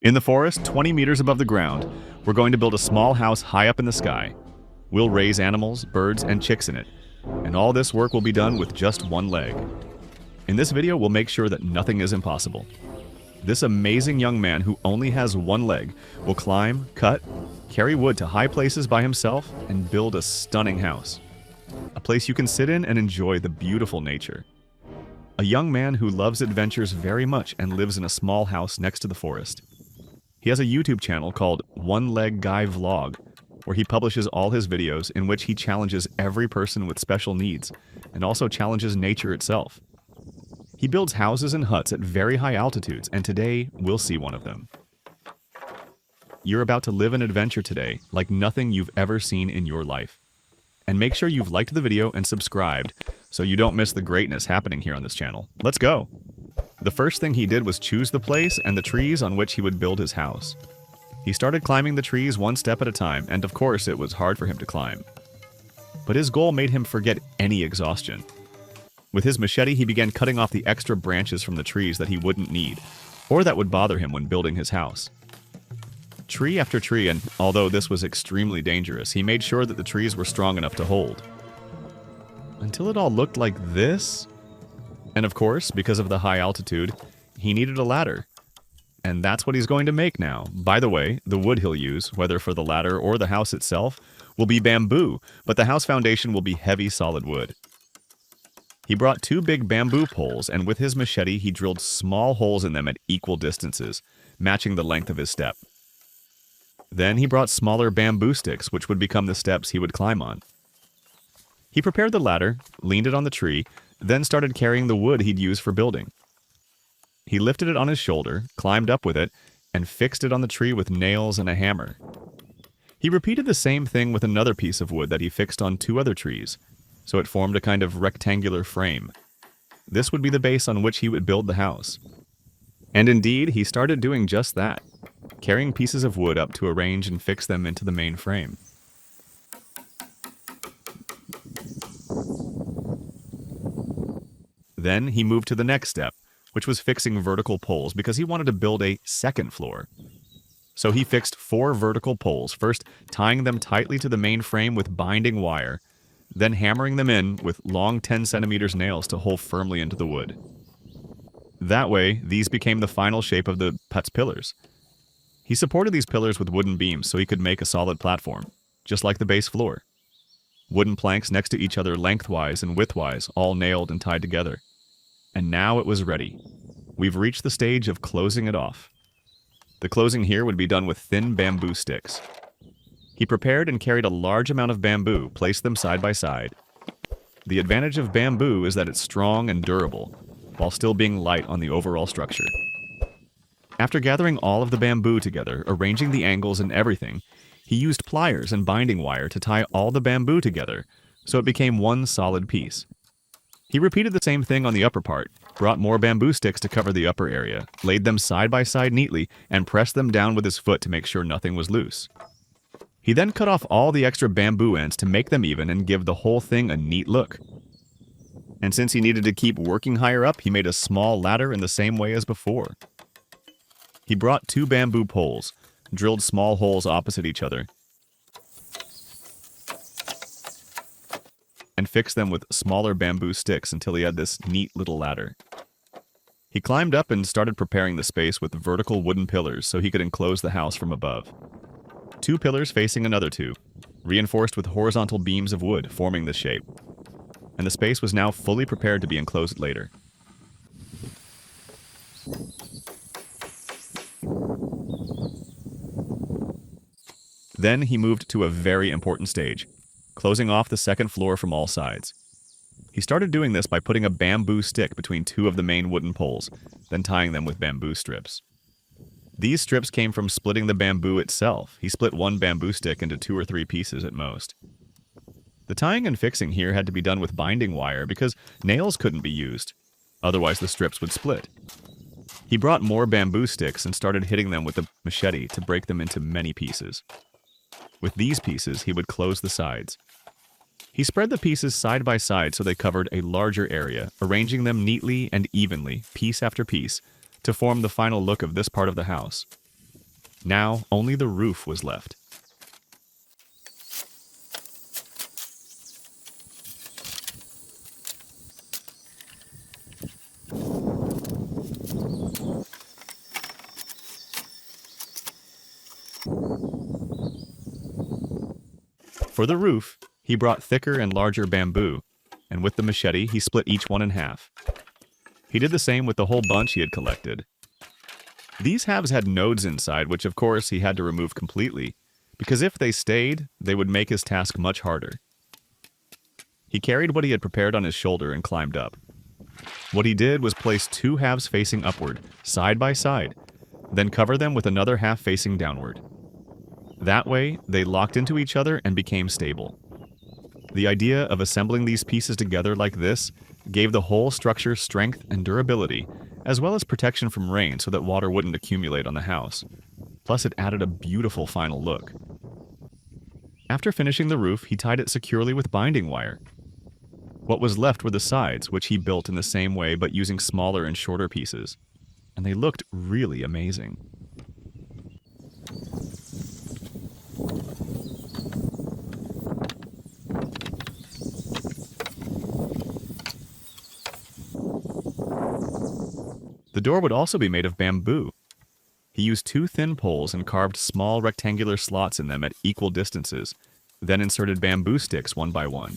In the forest, 20 meters above the ground, we're going to build a small house high up in the sky. We'll raise animals, birds, and chicks in it. And all this work will be done with just one leg. In this video, we'll make sure that nothing is impossible. This amazing young man who only has one leg will climb, cut, carry wood to high places by himself, and build a stunning house. A place you can sit in and enjoy the beautiful nature. A young man who loves adventures very much and lives in a small house next to the forest. He has a YouTube channel called One Leg Guy Vlog, where he publishes all his videos in which he challenges every person with special needs, and also challenges nature itself. He builds houses and huts at very high altitudes, and today we'll see one of them. You're about to live an adventure today like nothing you've ever seen in your life. And make sure you've liked the video and subscribed so you don't miss the greatness happening here on this channel. Let's go! The first thing he did was choose the place and the trees on which he would build his house. He started climbing the trees one step at a time, and of course it was hard for him to climb. But his goal made him forget any exhaustion. With his machete, he began cutting off the extra branches from the trees that he wouldn't need, or that would bother him when building his house. Tree after tree, and although this was extremely dangerous, he made sure that the trees were strong enough to hold. Until it all looked like this. And of course, because of the high altitude, he needed a ladder. And that's what he's going to make now. By the way, the wood he'll use, whether for the ladder or the house itself, will be bamboo, but the house foundation will be heavy solid wood. He brought 2 big bamboo poles, and with his machete he drilled small holes in them at equal distances, matching the length of his step. Then he brought smaller bamboo sticks, which would become the steps he would climb on. He prepared the ladder, leaned it on the tree, then started carrying the wood he'd use for building. He lifted it on his shoulder, climbed up with it, and fixed it on the tree with nails and a hammer. He repeated the same thing with another piece of wood that he fixed on 2 other trees, so it formed a kind of rectangular frame. This would be the base on which he would build the house. And indeed, he started doing just that, carrying pieces of wood up to arrange and fix them into the main frame. Then he moved to the next step, which was fixing vertical poles because he wanted to build a second floor. So he fixed 4 vertical poles, first tying them tightly to the main frame with binding wire, then hammering them in with long 10 centimeters nails to hold firmly into the wood. That way, these became the final shape of the hut's pillars. He supported these pillars with wooden beams so he could make a solid platform, just like the base floor. Wooden planks next to each other lengthwise and widthwise, all nailed and tied together. And now it was ready. We've reached the stage of closing it off. The closing here would be done with thin bamboo sticks. He prepared and carried a large amount of bamboo, placed them side by side. The advantage of bamboo is that it's strong and durable, while still being light on the overall structure. After gathering all of the bamboo together, arranging the angles and everything, he used pliers and binding wire to tie all the bamboo together, so it became one solid piece. He repeated the same thing on the upper part, brought more bamboo sticks to cover the upper area, laid them side by side neatly, and pressed them down with his foot to make sure nothing was loose. He then cut off all the extra bamboo ends to make them even and give the whole thing a neat look. And since he needed to keep working higher up, he made a small ladder in the same way as before. He brought 2 bamboo poles, drilled small holes opposite each other, and fixed them with smaller bamboo sticks until he had this neat little ladder. He climbed up and started preparing the space with vertical wooden pillars so he could enclose the house from above. 2 pillars facing another 2, reinforced with horizontal beams of wood forming this shape. And the space was now fully prepared to be enclosed later. Then he moved to a very important stage, closing off the second floor from all sides. He started doing this by putting a bamboo stick between 2 of the main wooden poles, then tying them with bamboo strips. These strips came from splitting the bamboo itself. He split 1 bamboo stick into 2 or 3 pieces at most. The tying and fixing here had to be done with binding wire because nails couldn't be used, otherwise the strips would split. He brought more bamboo sticks and started hitting them with the machete to break them into many pieces. With these pieces, he would close the sides. He spread the pieces side by side so they covered a larger area, arranging them neatly and evenly, piece after piece, to form the final look of this part of the house. Now, only the roof was left. For the roof, he brought thicker and larger bamboo, and with the machete, he split each one in half. He did the same with the whole bunch he had collected. These halves had nodes inside, which of course he had to remove completely, because if they stayed, they would make his task much harder. He carried what he had prepared on his shoulder and climbed up. What he did was place two halves facing upward, side by side, then cover them with another half facing downward. That way, they locked into each other and became stable. The idea of assembling these pieces together like this gave the whole structure strength and durability, as well as protection from rain so that water wouldn't accumulate on the house. Plus, it added a beautiful final look. After finishing the roof, he tied it securely with binding wire. What was left were the sides, which he built in the same way but using smaller and shorter pieces. And they looked really amazing. The door would also be made of bamboo. He used two thin poles and carved small rectangular slots in them at equal distances, then inserted bamboo sticks one by one.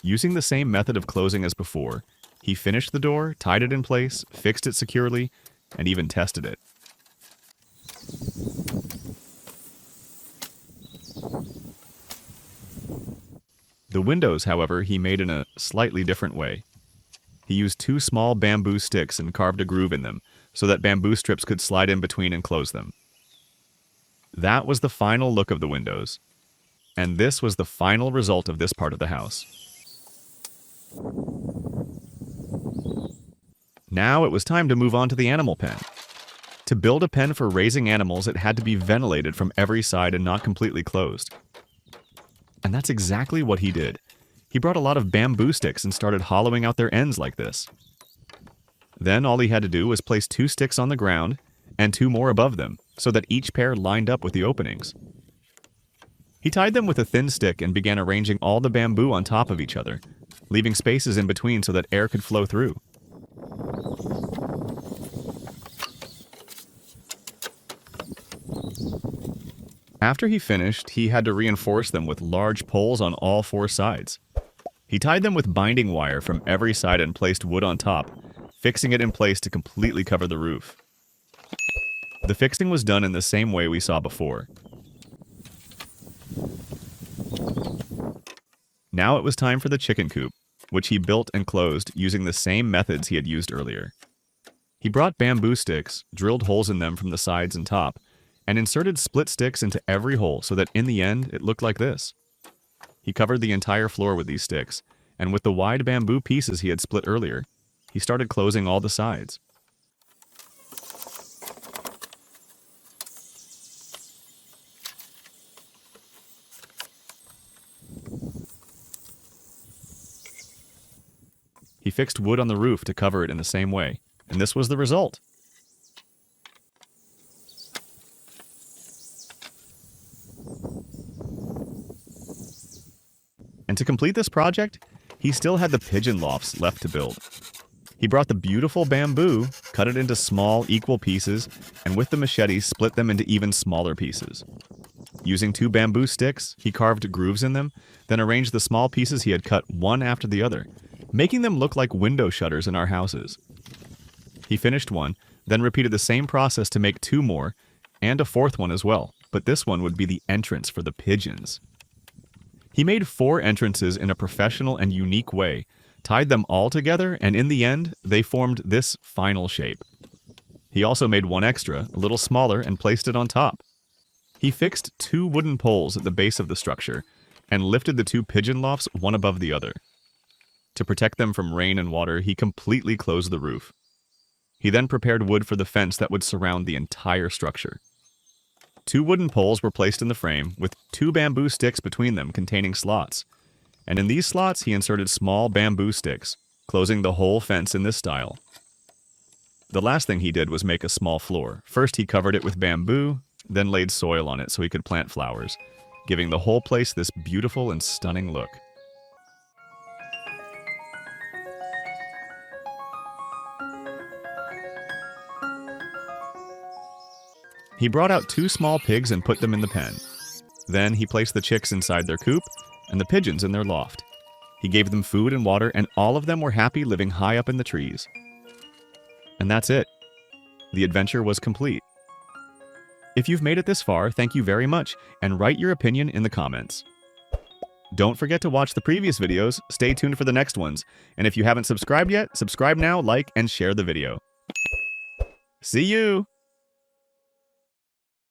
Using the same method of closing as before, he finished the door, tied it in place, fixed it securely, and even tested it. The windows, however, he made in a slightly different way. He used two small bamboo sticks and carved a groove in them so that bamboo strips could slide in between and close them. That was the final look of the windows, and this was the final result of this part of the house. Now it was time to move on to the animal pen. To build a pen for raising animals, it had to be ventilated from every side and not completely closed. And that's exactly what he did. He brought a lot of bamboo sticks and started hollowing out their ends like this. Then all he had to do was place two sticks on the ground and two more above them, so that each pair lined up with the openings. He tied them with a thin stick and began arranging all the bamboo on top of each other, leaving spaces in between so that air could flow through. After he finished, he had to reinforce them with large poles on all four sides. He tied them with binding wire from every side and placed wood on top, fixing it in place to completely cover the roof. The fixing was done in the same way we saw before. Now it was time for the chicken coop, which he built and closed using the same methods he had used earlier. He brought bamboo sticks, drilled holes in them from the sides and top, and inserted split sticks into every hole so that in the end it looked like this. He covered the entire floor with these sticks, and with the wide bamboo pieces he had split earlier, he started closing all the sides. He fixed wood on the roof to cover it in the same way, and this was the result. And to complete this project, he still had the pigeon lofts left to build. He brought the beautiful bamboo, cut it into small, equal pieces, and with the machete split them into even smaller pieces. Using two bamboo sticks, he carved grooves in them, then arranged the small pieces he had cut one after the other, making them look like window shutters in our houses. He finished one, then repeated the same process to make two more, and a fourth one as well, but this one would be the entrance for the pigeons. He made 4 entrances in a professional and unique way, tied them all together, and in the end, they formed this final shape. He also made one extra, a little smaller, and placed it on top. He fixed 2 wooden poles at the base of the structure, and lifted the 2 pigeon lofts one above the other. To protect them from rain and water, he completely closed the roof. He then prepared wood for the fence that would surround the entire structure. 2 wooden poles were placed in the frame, with 2 bamboo sticks between them containing slots. And in these slots he inserted small bamboo sticks, closing the whole fence in this style. The last thing he did was make a small floor. First he covered it with bamboo, then laid soil on it so he could plant flowers, giving the whole place this beautiful and stunning look. He brought out 2 small pigs and put them in the pen. Then he placed the chicks inside their coop and the pigeons in their loft. He gave them food and water, and all of them were happy living high up in the trees. And that's it. The adventure was complete. If you've made it this far, thank you very much, and write your opinion in the comments. Don't forget to watch the previous videos, stay tuned for the next ones, and if you haven't subscribed yet, subscribe now, like, and share the video. See you!